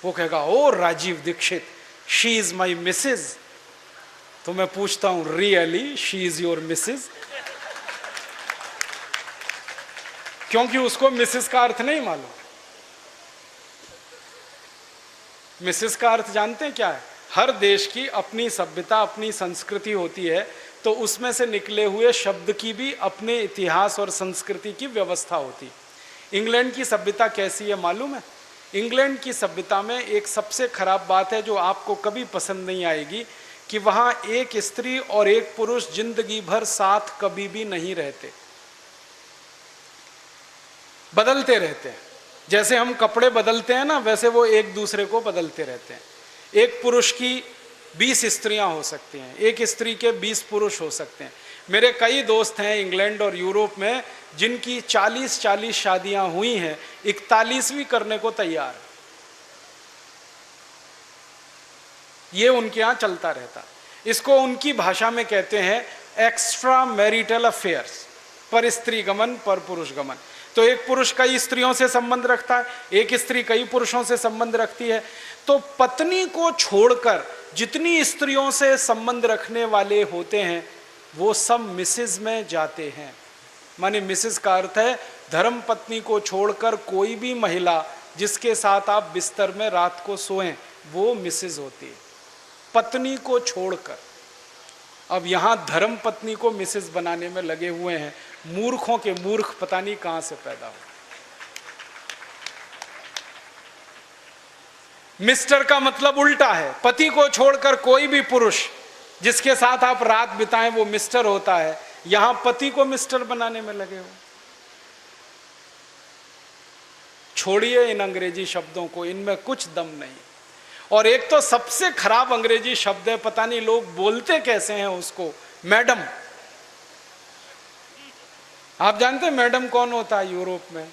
वो कहेगा ओ Rajiv Dixit, she is my Mrs. तो मैं पूछता हूं really she is your Mrs? क्योंकि उसको मिसेज का अर्थ नहीं मालूम। मिसेज का अर्थ जानते हैं क्या है? हर देश की अपनी सभ्यता, अपनी संस्कृति होती है, तो उसमें से निकले हुए शब्द की भी अपने इतिहास और संस्कृति की व्यवस्था होती। इंग्लैंड की सभ्यता कैसी है मालूम है? इंग्लैंड की सभ्यता में एक सबसे खराब बात है जो आपको कभी पसंद नहीं आएगी, कि वहां एक स्त्री और एक पुरुष जिंदगी भर साथ कभी भी नहीं रहते, बदलते रहते हैं। जैसे हम कपड़े बदलते हैं ना, वैसे वो एक दूसरे को बदलते रहते हैं। एक पुरुष की 20 स्त्रियां हो सकती हैं, एक स्त्री के 20 पुरुष हो सकते हैं। मेरे कई दोस्त हैं इंग्लैंड और यूरोप में जिनकी 40-40 शादियां हुई हैं, 41वीं करने को तैयार। ये उनके यहां चलता रहता। इसको उनकी भाषा में कहते हैं एक्स्ट्रा मैरिटल अफेयर्स, पर स्त्री गमन पर पुरुष गमन। तो एक पुरुष कई स्त्रियों से संबंध रखता है, एक स्त्री कई पुरुषों से संबंध रखती है। तो पत्नी को छोड़कर जितनी स्त्रियों से संबंध रखने वाले होते हैं वो सब मिसेज में जाते हैं। माने मिसेज का अर्थ है धर्म पत्नी को छोड़कर कोई भी महिला जिसके साथ आप बिस्तर में रात को सोएं वो मिसेज होती है, पत्नी को छोड़कर। अब यहां धर्म पत्नी को मिसेज बनाने में लगे हुए हैं। मूर्खों के मूर्ख पता नहीं कहां से पैदा हो। मिस्टर का मतलब उल्टा है, पति को छोड़कर कोई भी पुरुष जिसके साथ आप रात बिताएं वो मिस्टर होता है। यहां पति को मिस्टर बनाने में लगे हो। छोड़िए इन अंग्रेजी शब्दों को, इनमें कुछ दम नहीं। और एक तो सबसे खराब अंग्रेजी शब्द है, पता नहीं लोग बोलते कैसे हैं उसको, मैडम। आप जानते हैं मैडम कौन होता है यूरोप में?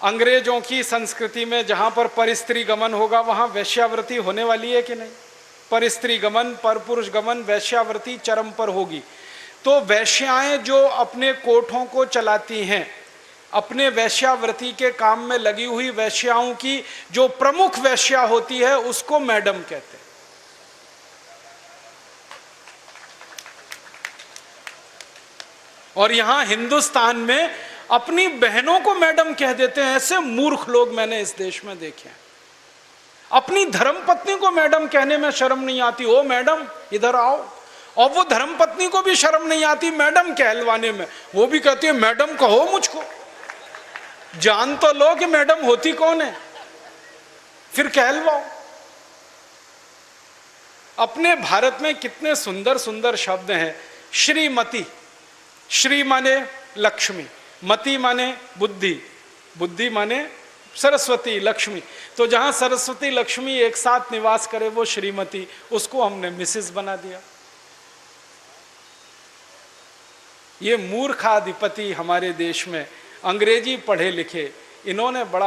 अंग्रेजों की संस्कृति में जहां पर पर स्त्री गमन होगा वहां वैश्यावृत्ति होने वाली है कि नहीं? पर स्त्री गमन, पर पुरुष गमन, वैश्यावृत्ति चरम पर होगी। तो वैश्याएं जो अपने कोठों को चलाती हैं, अपने वैश्यावृत्ति के काम में लगी हुई वैश्याओं की जो प्रमुख वैश्या होती है उसको मैडम कहते हैं। और यहां हिंदुस्तान में अपनी बहनों को मैडम कह देते हैं। ऐसे मूर्ख लोग मैंने इस देश में देखे हैं। अपनी धर्मपत्नी को मैडम कहने में शर्म नहीं आती, ओ मैडम इधर आओ। और वो धर्मपत्नी को भी शर्म नहीं आती मैडम कहलवाने में, वो भी कहती है मैडम कहो मुझको। जान तो लो कि मैडम होती कौन है, फिर कहलवाओ। अपने भारत में कितने सुंदर सुंदर शब्द हैं। श्रीमती, श्री माने लक्ष्मी, मति माने बुद्धि, बुद्धि माने सरस्वती, लक्ष्मी। तो जहां सरस्वती लक्ष्मी एक साथ निवास करे वो श्रीमती, उसको हमने मिसेस बना दिया। ये मूर्खाधिपति हमारे देश में अंग्रेजी पढ़े लिखे, इन्होंने बड़ा